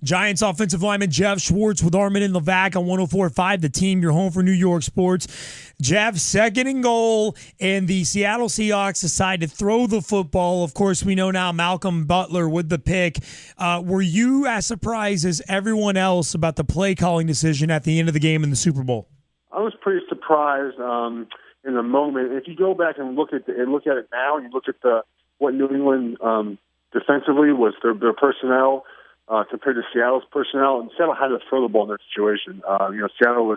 Giants offensive lineman Geoff Schwartz with Armen Levack on 104.5, The Team, your home for New York sports. Geoff, second and goal, and the Seattle Seahawks decide to throw the football. Of course, we know now Malcolm Butler with the pick. Were you as surprised as everyone else about the play calling decision at the end of the game in the Super Bowl? I was pretty surprised in the moment. If you go back and look at it now, and you look at what New England defensively was their personnel. Compared to Seattle's personnel, and Seattle had to throw the ball in their situation. Seattle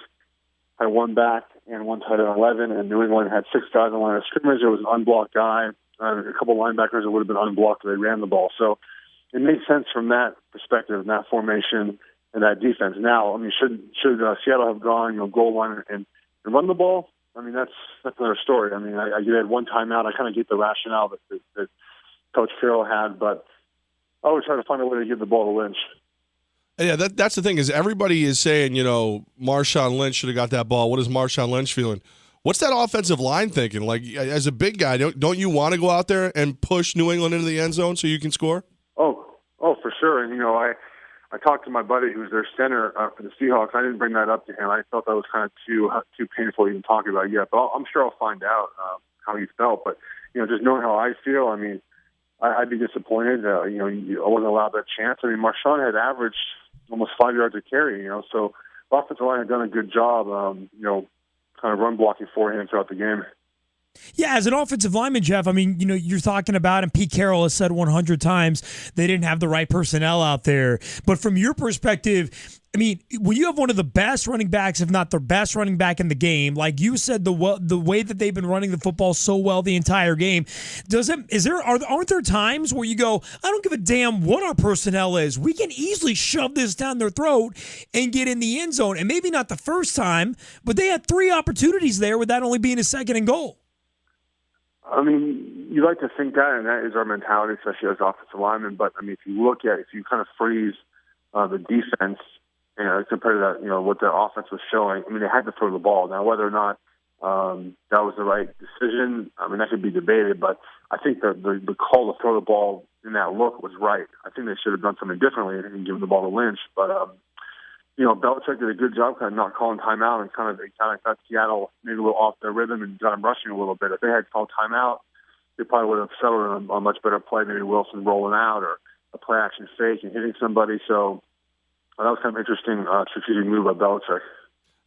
had one back and one tight end 11, and New England had 6 guys on the line of scrimmage. There was an unblocked guy, a couple of linebackers that would have been unblocked if they ran the ball. So it made sense from that perspective, and that formation and that defense. Now, I mean, should Seattle have gone, goal line and run the ball? I mean, that's another story. I mean, you had one timeout. I kind of get the rationale that Coach Farrell had, but I was trying to find a way to give the ball to Lynch. Yeah, that's the thing is everybody is saying, Marshawn Lynch should have got that ball. What is Marshawn Lynch feeling? What's that offensive line thinking? Like, as a big guy, don't you want to go out there and push New England into the end zone so you can score? Oh, for sure. And, I talked to my buddy who's their center for the Seahawks. I didn't bring that up to him. I felt that was kind of too painful to even talk about yet. But I'm sure I'll find out how he felt. But, just knowing how I feel, I mean, I'd be disappointed. I wasn't allowed that chance. I mean, Marshawn had averaged almost 5 yards a carry, so the offensive line had done a good job, kind of run blocking for him throughout the game. Yeah, as an offensive lineman, Geoff, I mean, you're talking about, and Pete Carroll has said 100 times, they didn't have the right personnel out there. But from your perspective, I mean, when you have one of the best running backs, if not the best running back in the game, like you said, the way that they've been running the football so well the entire game, aren't there times where you go, I don't give a damn what our personnel is. We can easily shove this down their throat and get in the end zone. And maybe not the first time, but they had 3 opportunities there with that only being a second and goal. I mean, you like to think that, and that is our mentality, especially as offensive linemen. But, I mean, if you kind of freeze the defense, compared to that, what the offense was showing, I mean, they had to throw the ball. Now, whether or not that was the right decision, I mean, that could be debated. But I think the call to throw the ball in that look was right. I think they should have done something differently and given the ball to Lynch. But, Belichick did a good job kind of not calling timeout and kind of got Seattle maybe a little off their rhythm and got them rushing a little bit. If they had called timeout, they probably would have settled on a much better play, maybe Wilson rolling out or a play action fake and hitting somebody. So that was kind of interesting strategic move by Belichick.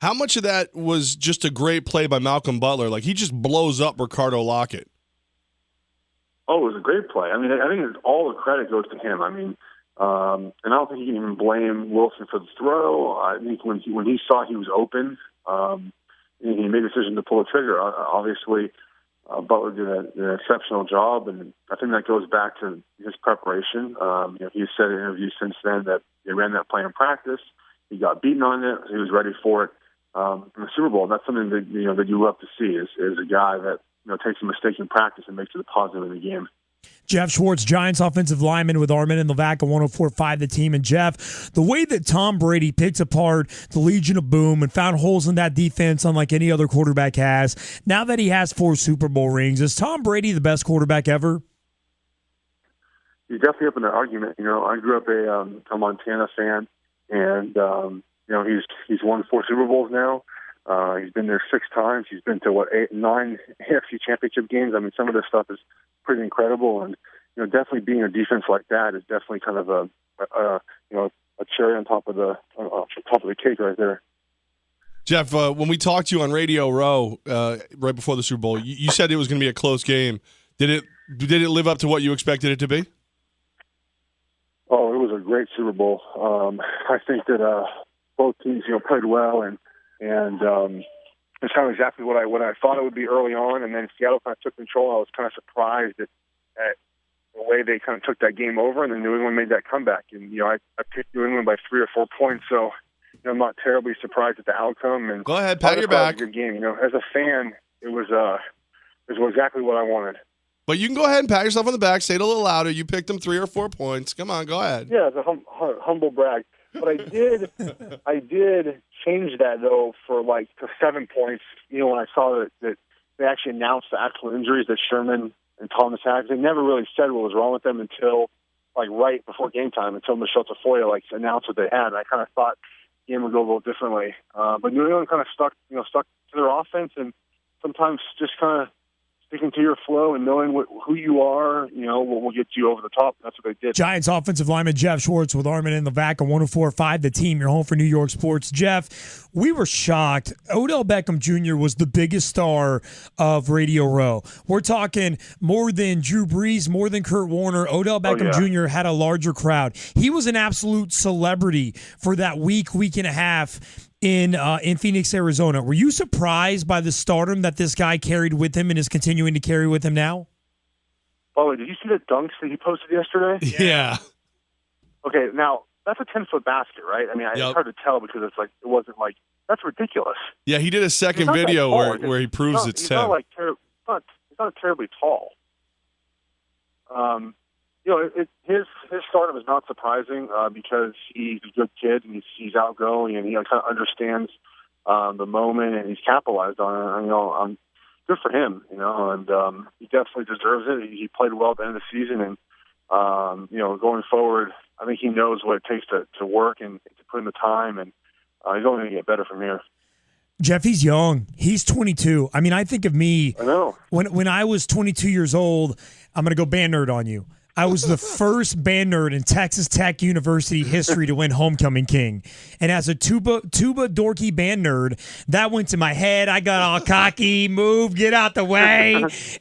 How much of that was just a great play by Malcolm Butler? Like, he just blows up Ricardo Lockett. Oh, it was a great play. I mean, I think all the credit goes to him. I mean, and I don't think you can even blame Wilson for the throw. I think when he saw he was open, he made a decision to pull the trigger. Obviously, Butler did an exceptional job, and I think that goes back to his preparation. He's said in interviews since then that they ran that play in practice. He got beaten on it. He was ready for it in the Super Bowl. And that's something that that you love to see is a guy that takes a mistake in practice and makes it a positive in the game. Geoff Schwartz, Giants offensive lineman with Armen Levack on 104.5 The Team. And Geoff, the way that Tom Brady picked apart the Legion of Boom and found holes in that defense unlike any other quarterback has, now that he has 4 Super Bowl rings, is Tom Brady the best quarterback ever? He's definitely up in that argument. I grew up a Montana fan, and he's won 4 Super Bowls now. He's been there 6 times. He's been to 9 AFC Championship games. I mean, some of this stuff is pretty incredible, and definitely being a defense like that is definitely kind of a cherry on top of the cake right there. Geoff, when we talked to you on Radio Row right before the Super Bowl, you said it was going to be a close game. Did it live up to what you expected it to be? Oh, it was a great Super Bowl. I think that both teams played well and it's kind of exactly what I thought it would be early on, and then Seattle kind of took control. I was kind of surprised at the way they kind of took that game over, and then New England made that comeback. And I picked New England by 3 or 4 points, so I'm not terribly surprised at the outcome. And go ahead, pat your back. It was a good game. As a fan, it was exactly what I wanted. But you can go ahead and pat yourself on the back. Say it a little louder. You picked them 3 or 4 points. Come on, go ahead. Yeah, it's a humble brag. But I did change that though to 7 points. When I saw that they actually announced the actual injuries that Sherman and Thomas had. They never really said what was wrong with them until right before game time until Michelle Tafoya announced what they had. And I kind of thought the game would go a little differently. But New England kind of stuck to their offense, and sometimes just kind of sticking to your flow and knowing who you are, will get you over the top. That's what they did. Giants offensive lineman Geoff Schwartz with Armen Levack on 104.5 The Team, your home for New York sports. Jeff, we were shocked. Odell Beckham Jr. was the biggest star of Radio Row. We're talking more than Drew Brees, more than Kurt Warner. Odell Beckham Jr. had a larger crowd. He was an absolute celebrity for that week and a half in Phoenix, Arizona. Were you surprised by the stardom that this guy carried with him and is continuing to carry with him now? By the way, did you see the dunks that he posted yesterday? Yeah. Okay, now that's a 10-foot basket, right? I mean, it's hard to tell because it wasn't that's ridiculous. Yeah, he did a second video where he proves it's 10. He's not terribly tall. His stardom is not surprising because he's a good kid and he's outgoing and he kind of understands the moment and he's capitalized on it. Good for him, and he definitely deserves it. He played well at the end of the season, and going forward, I think he knows what it takes to work and to put in the time, and he's only going to get better from here. Jeff, he's young. He's 22. I mean, I think of me. I know. When I was 22 years old, I'm going to go band nerd on you. I was the first band nerd in Texas Tech University history to win Homecoming King. And as a tuba dorky band nerd, that went to my head. I got all cocky, move, get out the way.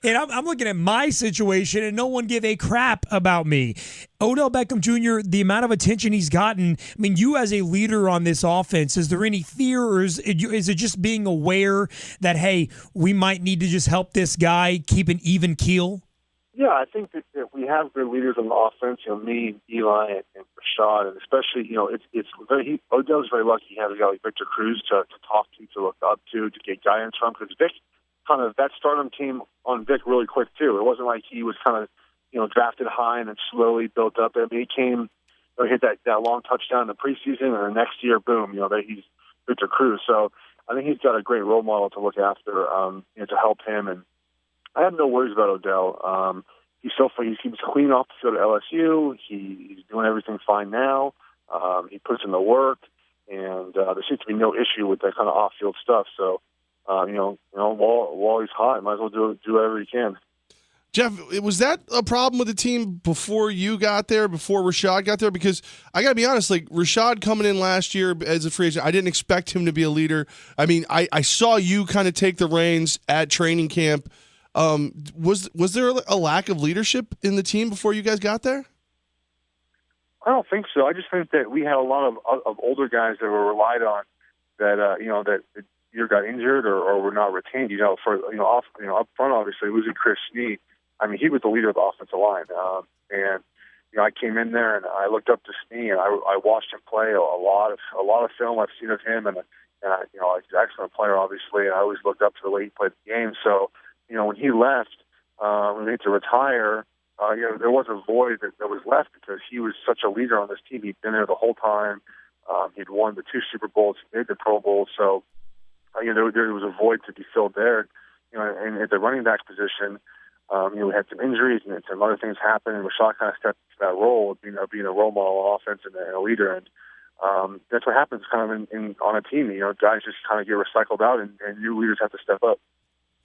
And I'm looking at my situation, and no one gave a crap about me. Odell Beckham Jr., the amount of attention he's gotten, I mean, you as a leader on this offense, is there any fear or is it just being aware that, hey, we might need to just help this guy keep an even keel? Yeah, I think that we have good leaders on the offense. Me, Eli, and Rashad, and especially, Odell's very lucky he has a guy like Victor Cruz to talk to look up to get guidance from. Because Vic, kind of that stardom team on Vic really quick too. It wasn't like he was kind of drafted high and then slowly built up. I mean, he came, hit that long touchdown in the preseason, and the next year, boom, he's Victor Cruz. So I think he's got a great role model to look after, to help him. And I have no worries about Odell. He seems clean off the field at LSU. He's doing everything fine now. He puts in the work, and there seems to be no issue with that kind of off-field stuff. So, while he's hot, might as well do whatever he can. Jeff, was that a problem with the team before you got there, before Rashad got there? Because I got to be honest, Rashad coming in last year as a free agent, I didn't expect him to be a leader. I mean, I saw you kind of take the reins at training camp. Was there a lack of leadership in the team before you guys got there? I don't think so. I just think that we had a lot of older guys that were relied on that that either got injured or were not retained. Up front, obviously losing Chris Snee. I mean, he was the leader of the offensive line, and I came in there and I looked up to Snee and I watched him play a lot of film I've seen of him, and he's an excellent player, obviously. And I always looked up to the way he played the game. So, when he left, when he had to retire, there was a void that was left because he was such a leader on this team. He'd been there the whole time. He'd won the 2 Super Bowls, he made the Pro Bowl. So, there was a void to be filled there. And at the running back position, we had some injuries and some other things happen, and Rashad kind of stepped into that role of being a role model on offense and a leader. And that's what happens kind of on a team. Guys just kind of get recycled out, and new leaders have to step up.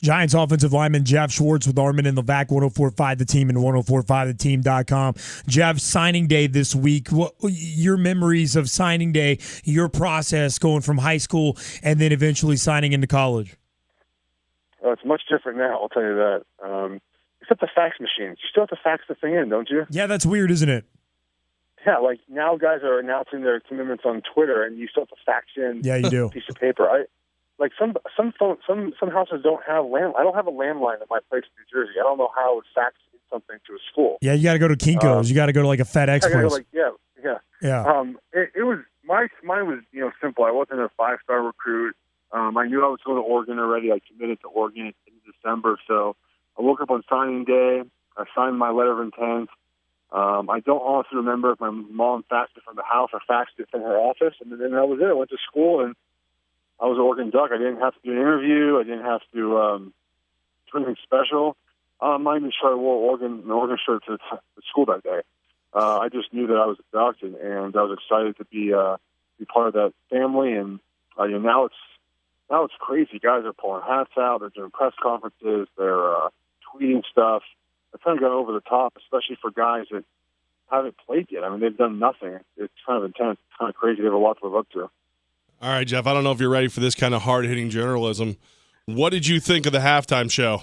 Giants offensive lineman Geoff Schwartz with Armen Levack, 104.5 The Team and 104.5theteam.com. Jeff, signing day this week. What your memories of signing day, your process going from high school and then eventually signing into college? It's much different now, I'll tell you that. Except the fax machines. You still have to fax the thing in, don't you? Yeah, that's weird, isn't it? Yeah, now guys are announcing their commitments on Twitter, and you still have to fax in a piece of paper. Some houses don't have I don't have a landline at my place in New Jersey. I don't know how I would fax something to a school. Yeah, you got to go to Kinko's. You got to go to a FedEx place. Yeah. It was mine was simple. I wasn't a 5-star recruit. I knew I was going to Oregon already. I committed to Oregon in December, so I woke up on signing day. I signed my letter of intent. I don't honestly remember if my mom faxed it from the house or faxed it from her office, and then that was it. I went to school and I was an Oregon Duck. I didn't have to do an interview. I didn't have to do anything special. I even sure I wore an Oregon shirt to school that day. I just knew that I was adopted, and I was excited to be part of that family. And now it's crazy. Guys are pulling hats out. They're doing press conferences. They're tweeting stuff. They're kind of going over the top, especially for guys that haven't played yet. I mean, they've done nothing. It's kind of intense. It's kind of crazy. They have a lot to live up to. All right, Geoff, I don't know if you're ready for this kind of hard-hitting journalism. What did you think of the halftime show?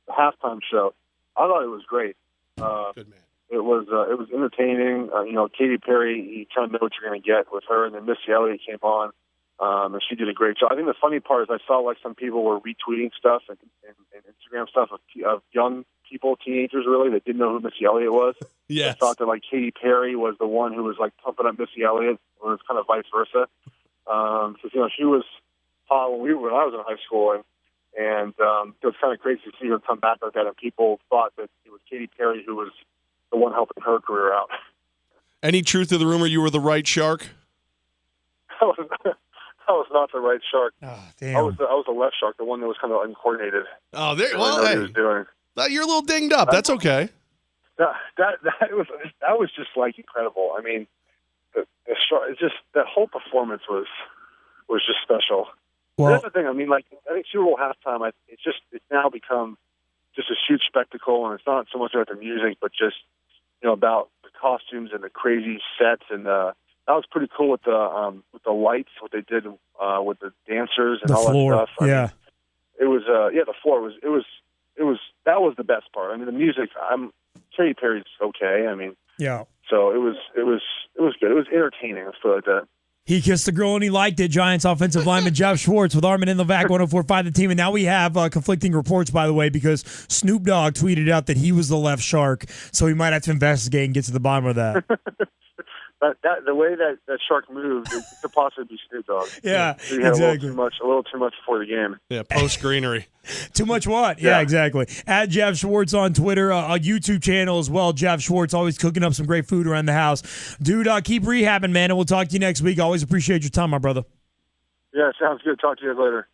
The halftime show, I thought it was great. Good man. It was entertaining. Katy Perry, you kind of know what you're going to get with her, and then Missy Elliott came on, and she did a great job. I think the funny part is I saw like some people were retweeting stuff and Instagram stuff of young people, teenagers really, that didn't know who Missy Elliott was. Yes. I thought that like Katy Perry was the one who was like pumping up Missy Elliott, or it's kind of vice versa. Because she was hot when I was in high school, and it was kind of crazy to see her come back like that, and people thought that it was Katy Perry who was the one helping her career out. Any truth to the rumor you were the right shark? I was not the right shark. Oh, damn. I was the left shark, the one that was kind of uncoordinated. Oh, He was doing. You're a little dinged up. That's okay. That was just like incredible. I mean, the shark, it's just that whole performance was just special. Well, that's the thing. I mean, like I think Super Bowl halftime, it's now become just a huge spectacle, and it's not so much about the music, but just about the costumes and the crazy sets, and that was pretty cool with the lights, what they did with the dancers and the all floor. that stuff. I yeah, mean, it was the floor was that was the best part. I mean, the music. Katy Perry's okay. I mean, yeah. So it was good. It was entertaining. I feel like that. He kissed the girl and he liked it. Giants offensive lineman Geoff Schwartz with Armen Levack, 104.5 The Team. And now we have conflicting reports, by the way, because Snoop Dogg tweeted out that he was the left shark, so he might have to investigate and get to the bottom of that. The way that shark moved, it could possibly be Snoop Dogg. Yeah, he had exactly. a little too much before the game. Yeah, post greenery. Too much what? Yeah, exactly. At Geoff Schwartz on Twitter, a YouTube channel as well. Geoff Schwartz, always cooking up some great food around the house. Dude, keep rehabbing, man, and we'll talk to you next week. Always appreciate your time, my brother. Yeah, sounds good. Talk to you guys later.